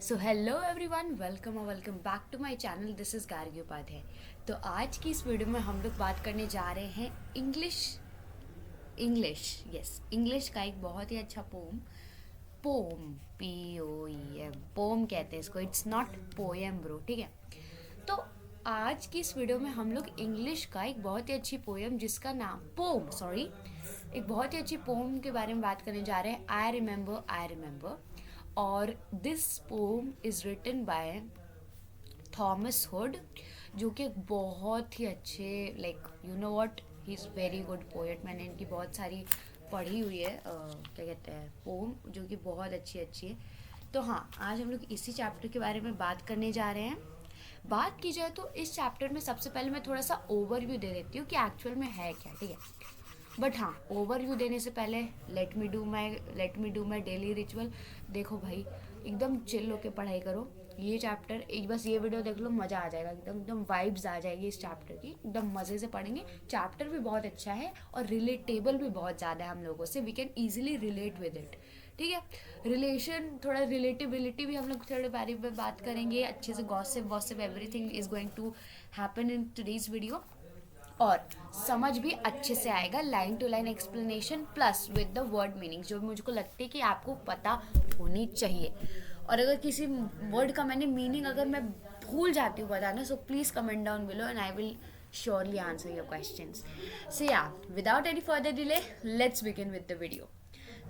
So hello everyone, welcome back to my channel. This is Gargi Upadhyay. तो आज की इस वीडियो में हम लोग बात करने जा रहे हैं इंग्लिश इंग्लिश का एक बहुत ही अच्छा पोम पोम POEM पोम कहते हैं इसको। इट्स नॉट पोएम ब्रो, ठीक है। तो आज की इस वीडियो में हम लोग इंग्लिश का एक बहुत ही अच्छी पोएम जिसका नाम एक बहुत ही अच्छी पोम के बारे में बात करने जा रहे हैं। आई रिमेंबर और this poem is written by Thomas Hood, जो कि एक बहुत ही अच्छे you know what, he is very good poet. मैंने इनकी बहुत सारी पढ़ी हुई है क्या कहते हैं पोम, जो कि बहुत अच्छी अच्छी है। तो हाँ, आज हम लोग इसी चैप्टर के बारे में बात करने जा रहे हैं। बात की जाए तो इस चैप्टर में सबसे पहले मैं थोड़ा सा ओवरव्यू दे देती हूँ कि एक्चुअल में है क्या, ठीक है। बट हाँ, ओवरव्यू देने से पहले let me do my daily ritual. देखो भाई, एकदम चिल होके पढ़ाई करो। ये चैप्टर एक बस ये वीडियो देख लो, मज़ा आ जाएगा, एकदम एकदम वाइब्स आ जाएगी इस चैप्टर की, एकदम मज़े से पढ़ेंगे। चैप्टर भी बहुत अच्छा है और रिलेटेबल भी बहुत ज़्यादा है हम लोगों से। We can easily relate with it, ठीक है। रिलेशन, थोड़ा रिलेटिबिलिटी भी हम लोग थोड़े बारे में बात करेंगे अच्छे से। गॉसिप वॉसिप everything is going to happen in today's video. और समझ भी अच्छे से आएगा, line to line explanation plus with the word meaning, जो मुझको लगती है कि आपको पता होनी चाहिए। और अगर किसी वर्ड का मैंने मीनिंग अगर मैं भूल जाती हूँ बताना, so please comment down below and I will surely answer your questions. So ya, without any further delay, let's begin with the video.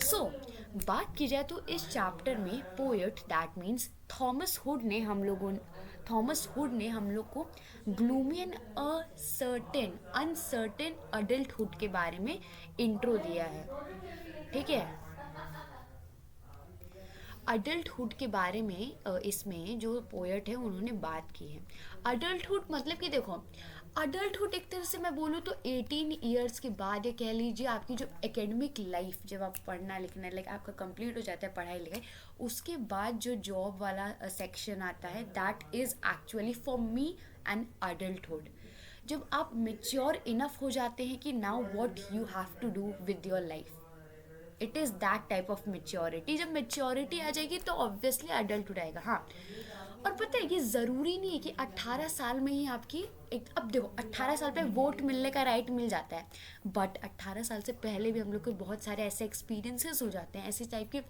So बात की जाए तो इस चैप्टर में poet, that means Thomas Hood ने हम लोग को ग्लूमी एंड अनसर्टेन अडल्टहुड के बारे में इंट्रो दिया है, ठीक है। अडल्टहुड के बारे में इसमें जो पोएट है उन्होंने बात की है। अडल्टहुड मतलब कि देखो, अडल्टहुड एक तरह से मैं बोलूँ तो 18 ईयर्स के बाद, या कह लीजिए आपकी जो एकेडमिक लाइफ, जब आप पढ़ना लिखना आपका कंप्लीट हो जाता है पढ़ाई लिखाई, उसके बाद जो जॉब वाला सेक्शन आता है, that is actually for me an adulthood. जब आप मेच्योर इनफ हो जाते हैं कि now what you have to do with your life, it is that type of maturity. जब मेच्योरिटी आ जाएगी तो ऑब्वियसली अडल्ट आएगा। हाँ, और पता है ये ज़रूरी नहीं है कि 18 साल में ही आपकी एक, अब देखो 18 साल पे वोट मिलने का राइट मिल जाता है, बट 18 साल से पहले भी हम लोग को बहुत सारे ऐसे एक्सपीरियंसेस हो जाते हैं, ऐसी टाइप की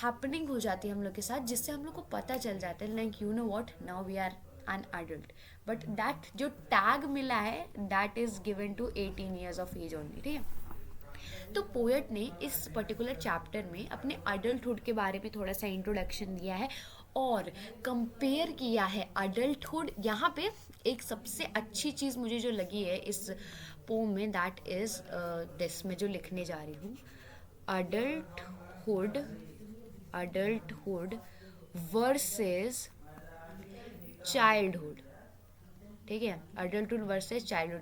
हैपनिंग हो जाती है हम लोग के साथ, जिससे हम लोग को पता चल जाता है like you know what, now we are an adult. But that जो टैग मिला है, that is given to 18 years of age only, ठीक है। तो पोएट ने इस पर्टिकुलर चैप्टर में अपने अडल्टहुड के बारे में थोड़ा सा इंट्रोडक्शन दिया है और कंपेयर किया है अडल्टहुड। यहाँ पे एक सबसे अच्छी चीज़ मुझे जो लगी है इस पोम में, दैट इज़ दिस, मैं जो लिखने जा रही हूँ, अडल्टहुड अडल्टहुड वर्सेस चाइल्डहुड, ठीक है। अडल्टहुड वर्सेस चाइल्डहुड,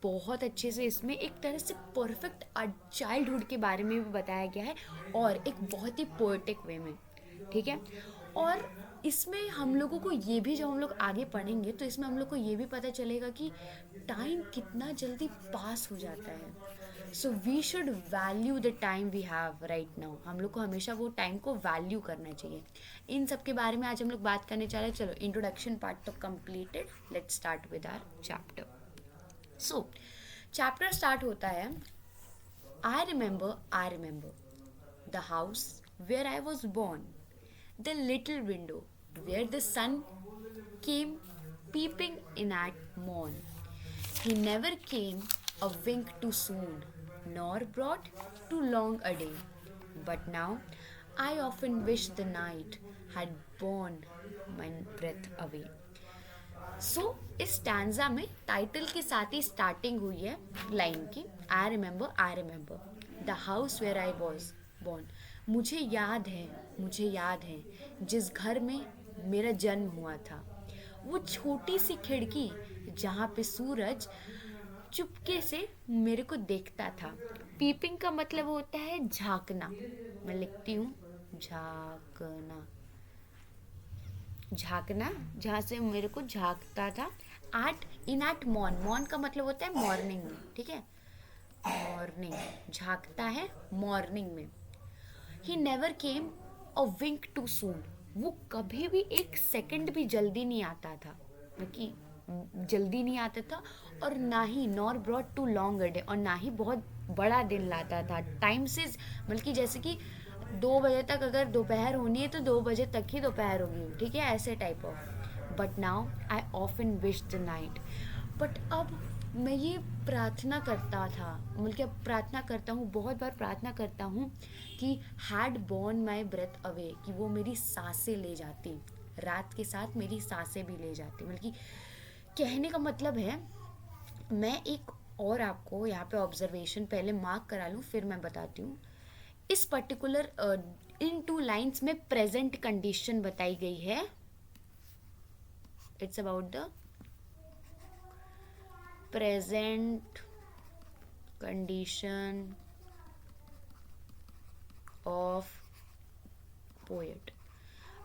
बहुत अच्छे से इसमें एक तरह से परफेक्ट चाइल्डहुड के बारे में भी बताया गया है और एक बहुत ही पोएटिक वे में, ठीक है। और इसमें हम लोगों को ये भी, जब हम लोग आगे पढ़ेंगे तो इसमें हम लोग को ये भी पता चलेगा कि टाइम कितना जल्दी पास हो जाता है। So we should value the time we have right now. हम लोग को हमेशा वो टाइम को वैल्यू करना चाहिए। इन सब के बारे में आज हम लोग बात करने जा रहे हैं। चलो, इंट्रोडक्शन पार्ट तो completed, let's start with our chapter. So chapter start होता है, I remember the house where I was born, the little window where the sun came peeping in at morn. He never came a wink too soon, nor brought too long a day. But now I often wish the night had borne my breath away. सो इस stanza में title के साथ ही starting हुई है line की, I remember the house where I was born. मुझे याद है जिस घर में मेरा जन्म हुआ था, वो छोटी सी खिड़की जहाँ पे सूरज चुपके से मेरे को देखता था। पीपिंग का मतलब होता है झांकना। मैं लिखती हूँ झांकना, झांकना, जहाँ से मेरे को झांकता था। एट मॉर्न का मतलब होता है मॉर्निंग में, ठीक है। मॉर्निंग, झांकता है मॉर्निंग में। He never came a Wink too soon, वो कभी भी एक सेकंड भी जल्दी नहीं आता था, कि जल्दी नहीं आता था, और ना ही nor brought too long a day, और ना ही बहुत बड़ा दिन लाता था टाइम से, बल्कि जैसे कि 2 बजे तक अगर दोपहर होनी है तो 2 बजे तक ही दोपहर होगी, ठीक है, ऐसे type of. But now I often wish the night, but अब मैं ये प्रार्थना करता था, मतलब कि अब प्रार्थना करता हूँ, बहुत बार प्रार्थना करता हूँ कि had borne my breath away, कि वो मेरी सांसें ले जाती, रात के साथ मेरी सांसें भी ले जाती, मतलब कि कहने का मतलब है, मैं एक और आपको यहाँ पे ऑब्जर्वेशन पहले मार्क करा लूँ फिर मैं बताती हूँ। इस पर्टिकुलर इन 2 लाइन्स में प्रेजेंट कंडीशन बताई गई है। It's about the present condition of poet.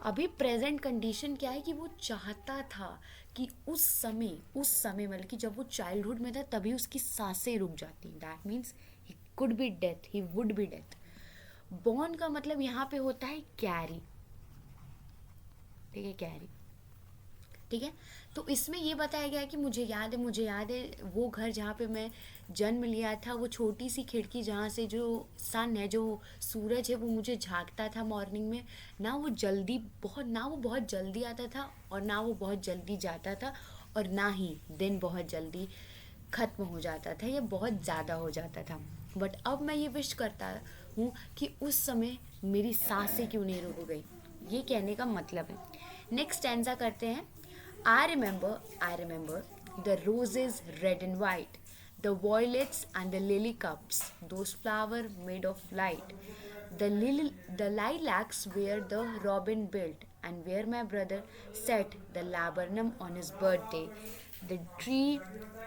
अभी प्रेजेंट कंडीशन क्या है कि वो चाहता था कि उस समय मतलब कि जब वो चाइल्डहुड में था तभी उसकी सांसें रुक जाती, that means he could be death, he would be death. Born का मतलब यहाँ पे होता है कैरी, ठीक है, कैरी, ठीक है। तो इसमें ये बताया गया है कि मुझे याद है वो घर जहाँ पे मैं जन्म लिया था, वो छोटी सी खिड़की जहाँ से जो सन है, जो सूरज है, वो मुझे झांकता था मॉर्निंग में। ना वो बहुत जल्दी आता था और ना वो बहुत जल्दी जाता था, और ना ही दिन बहुत जल्दी ख़त्म हो जाता था या बहुत ज़्यादा हो जाता था। बट अब मैं ये विश करता हूँ कि उस समय मेरी सांसें क्यों नहीं रुक गई, ये कहने का मतलब है। नेक्स्ट स्टैंजा करते हैं। I remember the roses red and white, the violets and the lily cups, those flowers made of light. The lilacs where the robin built, and where my brother set the laburnum on his birthday. The tree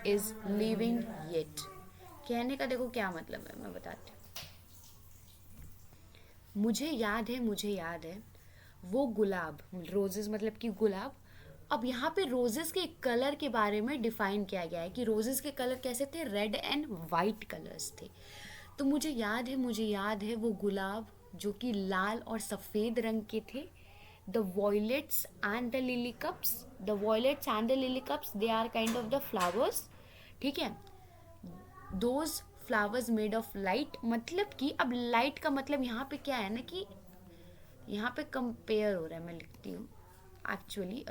is living yet. कहने का देखो क्या मतलब है, मैं बताती हूँ। मुझे याद है वो गुलाब, रोजेस मतलब कि गुलाब। अब यहाँ पे रोजेस के कलर के बारे में डिफाइन किया गया है कि रोजेस के कलर कैसे थे, रेड एंड वाइट कलर्स थे। तो मुझे याद है वो गुलाब जो कि लाल और सफ़ेद रंग के थे। The violets and the lily cups they are kind of the flowers, ठीक है। Those flowers made of light, मतलब कि अब लाइट का मतलब यहाँ पे क्या है ना, कि यहाँ पे कंपेयर हो रहा है, मैं लिखती हूँ एक्चुअली,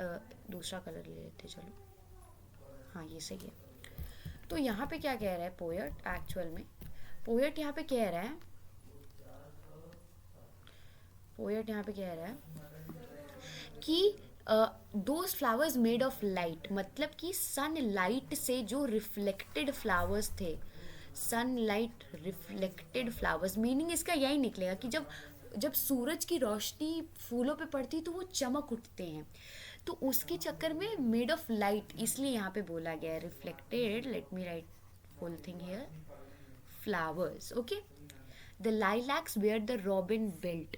दूसरा कलर ले लेते चलो, हाँ ये सही है। तो यहाँ पे क्या कह रहा है पोएट, एक्चुअल में पोएट यहाँ पे कह रहा है पोएट यहाँ पे कह रहा है कि those flowers made of light, मतलब कि सन लाइट से जो रिफ्लेक्टेड फ्लावर्स थे, सनलाइट रिफ्लेक्टेड फ्लावर्स, मीनिंग इसका यही निकलेगा कि जब जब सूरज की रोशनी फूलों पे पड़ती तो वो चमक उठते हैं, तो उसके चक्कर में मेड ऑफ लाइट, इसलिए यहाँ पे बोला गया है reflected. Let me write whole thing here, flowers, okay. The lilacs where the robin built,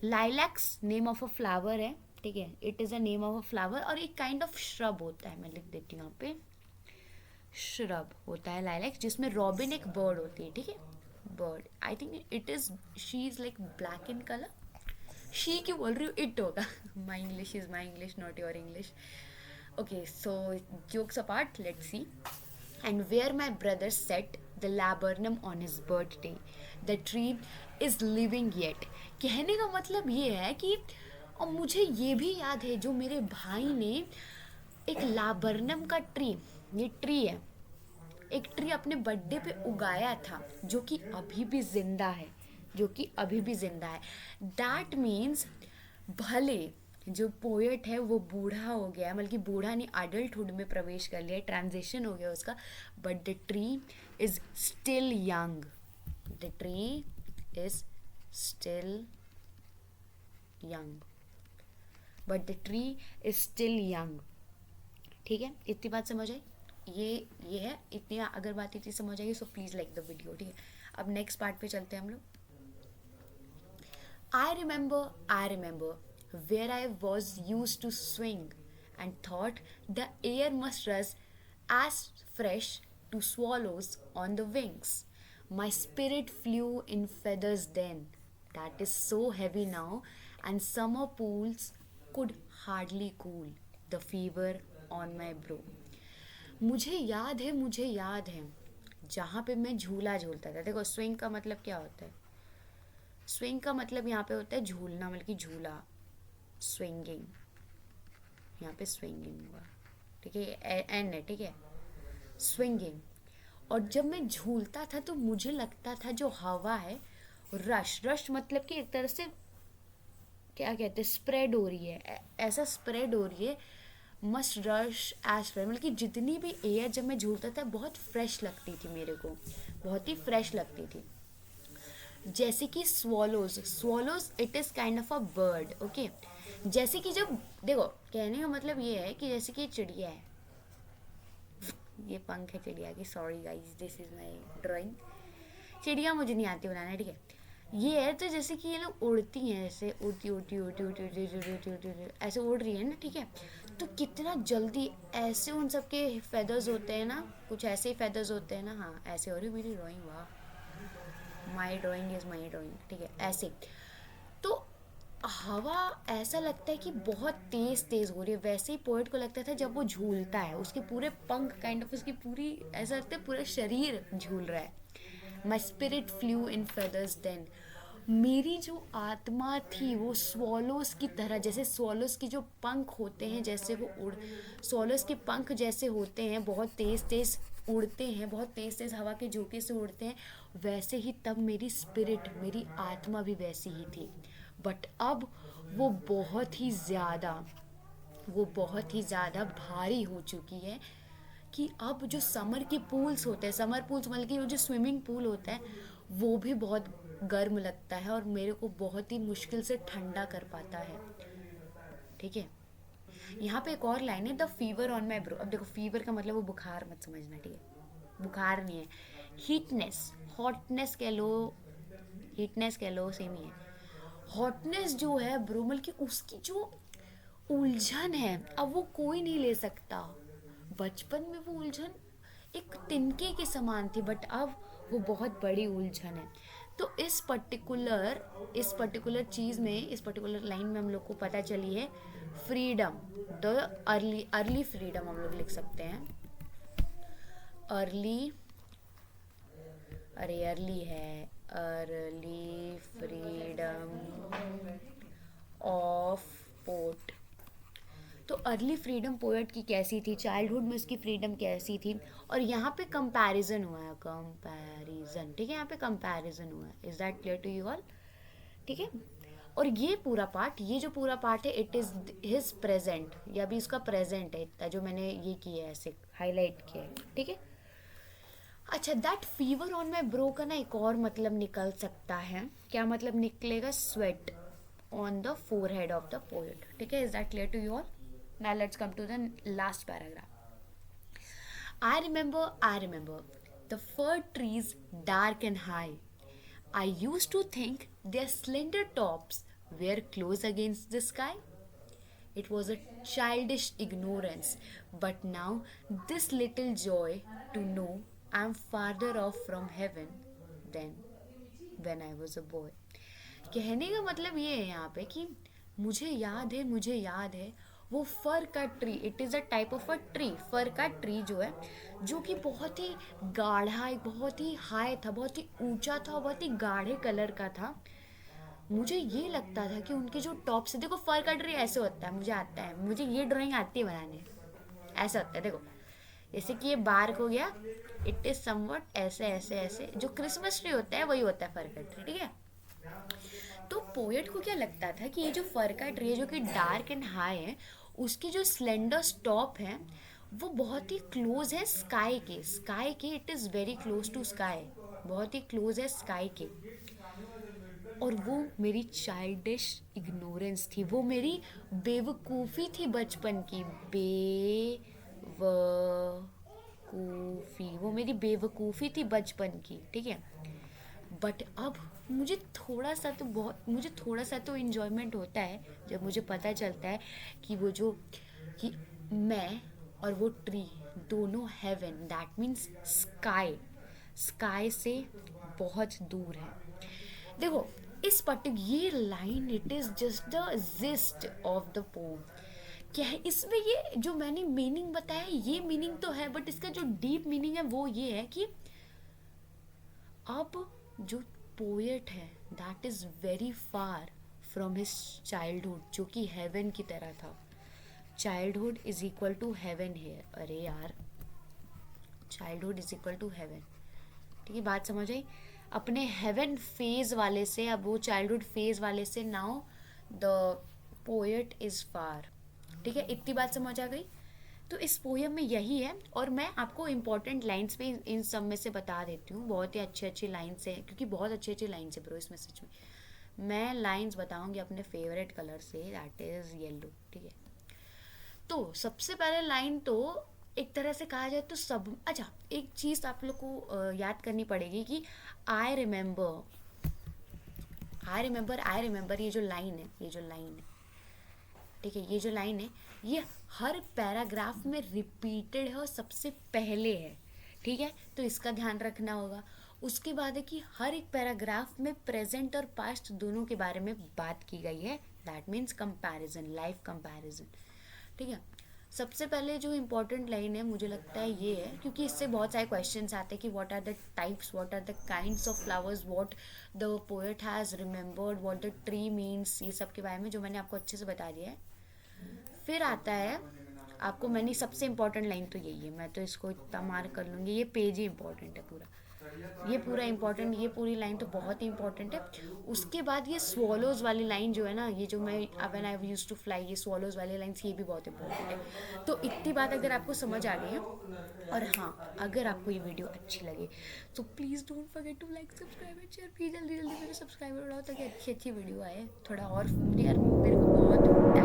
lilacs name of a flower है, ठीक है, it is a name of a flower, और एक काइंड ऑफ श्रब होता है, मैं लिख देती हूँ यहाँ पे, श्रब होता है लाइलैक्स, जिसमें रॉबिन एक बर्ड होती है, ठीक है, bird. I think it is, she is like black in colour. She क्यों बोल रही हूँ, इट होगा। My English is my English, not your English. Okay, so jokes apart, let's see. And where my brother set the laburnum on his birthday, the tree is living yet. कहने का मतलब ये है कि, और मुझे ये भी याद है जो मेरे भाई ने एक लाबरनम का ट्री, ये ट्री है, एक ट्री अपने बर्थडे पे उगाया था, जो कि अभी भी जिंदा है, दैट मीन्स भले जो पोएट है वो बूढ़ा हो गया, मतलब कि बूढ़ा नहीं, अडल्टहुड में प्रवेश कर लिया, ट्रांजिशन हो गया उसका, but the tree is still young, the tree is still young, ठीक है। इतनी बात समझ आई, ये है, इतनी अगर बात इतनी समझ आई so please like the video, ठीक है। अब नेक्स्ट पार्ट पे चलते हैं हम लोग। I remember where I was used to swing and thought the air must rush as fresh to swallows on the wings. My spirit flew in feathers then, that is so heavy now, and summer pools could hardly cool the fever on my brow. मुझे याद है जहाँ पे मैं झूला झूलता था. देखो स्विंग का मतलब क्या होता है. स्विंग का मतलब यहाँ पे होता है झूलना, मतलब कि झूला. स्विंगिंग, यहाँ पे स्विंगिंग हुआ, ठीक है, एन है, ठीक है, स्विंगिंग. और जब मैं झूलता था तो मुझे लगता था जो हवा है, रश रश मतलब कि एक तरह से क्या कहते हैं, स्प्रेड हो रही है, ऐसा स्प्रेड हो रही है. मस्ट रश एज फ्रेश, मतलब कि जितनी भी एयर जब मैं झूलता था बहुत फ्रेश लगती थी मेरे को, बहुत ही फ्रेश लगती थी. जैसे कि swallows it is kind of a bird. Okay, जैसे कि जब देखो कहने का मतलब ये है कि जैसे कि चिड़िया है, ये पंख है चिड़िया की. Sorry guys, this is my drawing. चिड़िया मुझे नहीं आती बनाना, ठीक है. ये है तो जैसे कि ये लोग उड़ती हैं, ऐसे उड़ती उड़ती उड़ती उड़ती उड़ती उड़ती उड़ती उड़ती उड़ती ऐसे उड़ रही है ना, ठीक है. तो कितना जल्दी ऐसे उन सब के फेदर्स होते हैं ना, कुछ ऐसे ही फेदर्स होते हैं ना. हाँ ऐसे हो रही मेरी ड्राइंग. वाह, माई ड्राइंग इज़ माई ड्राइंग, ठीक है, ऐसे. तो हवा ऐसा लगता है कि बहुत तेज तेज हो रही है. वैसे ही पोएट को लगता था जब वो झूलता है, उसके पूरे पंख काइंड ऑफ, उसकी पूरी ऐसा लगता है पूरा शरीर झूल रहा है. My spirit flew in feathers then. मेरी जो आत्मा थी वो स्वॉलोज की तरह, जैसे स्वॉलोज की जो पंख होते हैं, जैसे वो उड़, स्वॉलोज के पंख जैसे होते हैं, बहुत तेज तेज उड़ते हैं, बहुत तेज तेज हवा के झोंके से उड़ते हैं, वैसे ही तब मेरी स्पिरिट, मेरी आत्मा भी वैसी ही थी. बट अब वो बहुत ही ज़्यादा भारी हो चुकी है. कि अब जो समर के पूल्स होते हैं, समर पूल्स मतलब कि वो जो स्विमिंग पूल होता है, वो भी बहुत गर्म लगता है और मेरे को बहुत ही मुश्किल से ठंडा कर पाता है, ठीक है. यहाँ पे एक और लाइन है, the fever on my bro. अब देखो फीवर का मतलब वो बुखार मत समझना, ठीक है, बुखार नहीं है. हीटनेस, हॉटनेस कह लो, हीटनेस कह लो, सेम ही है. हॉटनेस जो है ब्रोमल की, उसकी जो उलझन है अब वो कोई नहीं ले सकता. बचपन में वो उलझन एक तिनके के समान थी, बट अब वो बहुत बड़ी उलझन है. तो इस पर्टिकुलर चीज़ में, इस पर्टिकुलर लाइन में हम लोग को पता चली है freedom. The early early freedom हम लोग लिख सकते हैं. अर्ली, अरे अर्ली है, अर्ली फ्रीडम ऑफ पोर्ट. तो अर्ली फ्रीडम पोएट की कैसी थी, चाइल्डहुड में उसकी फ्रीडम कैसी थी. और यहाँ पे कंपैरिजन हुआ है, कंपैरिजन, ठीक है, यहाँ पे कंपैरिजन हुआ है. Is that clear to you all, ठीक है. और ये जो पूरा पार्ट है, इट इज़ हिज प्रेजेंट, या भी इसका प्रेजेंट है इतना जो मैंने ये किया है, ऐसे हाईलाइट किया है, ठीक है. अच्छा, that fever on my bro का ना एक और मतलब निकल सकता है. क्या मतलब निकलेगा, sweat on the forehead of the poet, ठीक है. Is that clear to you all. Now let's come to the last paragraph. I remember the fir trees dark and high. I used to think their slender tops were close against the sky. It was a childish ignorance, but now this little joy to know I'm farther off from heaven than when I was a boy. कहने का मतलब ये है यहाँ पे कि मुझे याद है वो फर का tree. It is a type of a tree. Fir का ट्री जो है, जो कि बहुत ही गाढ़ा, बहुत ही हाई था, बहुत ही ऊंचा था, बहुत ही गाढ़े कलर का था. मुझे ये लगता था कि उनके जो टॉप से, देखो फर का ट्री ऐसे होता है, मुझे आता है, मुझे ये ड्राइंग आती है बनाने. ऐसा होता है, देखो जैसे कि ये बार्क हो गया, इट इज़ समवट ऐसे ऐसे ऐसे. जो क्रिसमस ट्री होता है वही होता है फर का ट्री, ठीक है. तो पोएट को क्या लगता था कि ये जो फर का ट्री है, जो कि डार्क एंड हाई है, उसकी जो स्लेंडर स्टॉप है वो बहुत ही क्लोज है स्काई के. It is very close to sky, बहुत ही क्लोज है स्काई के. और वो मेरी चाइल्डिश इग्नोरेंस थी, वो मेरी बेवकूफ़ी थी बचपन की. बेवकूफ़ी, वो मेरी बेवकूफ़ी थी बचपन की, ठीक है. बट अब मुझे थोड़ा सा तो इन्जॉयमेंट होता है जब मुझे पता चलता है कि वो जो, कि मैं और वो ट्री दोनों हेवन, दैट मीन्स स्काई से बहुत दूर है. देखो इस ये line, it is just the gist of the pome. क्या है इसमें, ये जो मैंने मीनिंग बताया ये मीनिंग तो है, बट इसका जो डीप मीनिंग है वो ये है कि अब जो पोएट है that is very far from his childhood, जो कि हेवन की तरह था। Childhood is equal to heaven here. अरे यार, childhood is equal to heaven, ठीक है, बात समझ आई। अपने हेवन फेज वाले से, अब वो चाइल्डहुड फेज वाले से now the poet is far, ठीक है, इतनी बात समझ आ गई। तो इस पोएम में यही है, और मैं आपको इम्पोर्टेंट लाइंस में इन सब में से बता देती हूँ। बहुत ही अच्छी अच्छी लाइन्स है, क्योंकि बहुत अच्छी अच्छी लाइन्स है ब्रो इसमें सच में। मैं लाइन्स बताऊंगी अपने फेवरेट कलर से, दैट इज येलो, ठीक है। तो सबसे पहले लाइन तो एक तरह से कहा जाए तो सब, अच्छा एक चीज़ आप लोग को याद करनी पड़ेगी कि I remember, I remember, I remember, ये जो लाइन है, ये जो लाइन है, ठीक है, ये जो लाइन है ये हर पैराग्राफ में रिपीटेड है और सबसे पहले है, ठीक है, तो इसका ध्यान रखना होगा। उसके बाद है कि हर एक पैराग्राफ में प्रेजेंट और पास्ट दोनों के बारे में बात की गई है, that means comparison, life comparison, ठीक है। सबसे पहले जो इम्पोर्टेंट लाइन है मुझे लगता है ये है, क्योंकि इससे बहुत सारे क्वेश्चंस आते हैं कि what are the types, what are the kinds of flowers, what the poet has remembered, what the tree means, ये सब के बारे में जो मैंने आपको अच्छे से बता दिया है। फिर आता है आपको, मैंने सबसे इम्पोर्टेंट लाइन तो यही है, मैं तो इसको इतना मार कर लूँगी, ये पेज ही इम्पोर्टेंट है पूरा, ये पूरा इम्पोर्टेंट, ये पूरी लाइन तो बहुत ही इम्पोर्टेंट है। उसके बाद ये स्वॉलोज वाली लाइन जो है ना, ये जो मैं when I used to fly, ये स्वॉलोज वाली लाइन्स ये भी बहुत इंपॉर्टेंट है। तो इतनी बात अगर आपको समझ आ गई है, और हाँ अगर आपको ये वीडियो अच्छी लगे तो please don't forget to like, subscribe and share. Please जल्दी जल्दी मेरे सब्सक्राइबर बढ़ाओ ताकि अच्छी अच्छी वीडियो आए थोड़ा और। यार मेरे को बहुत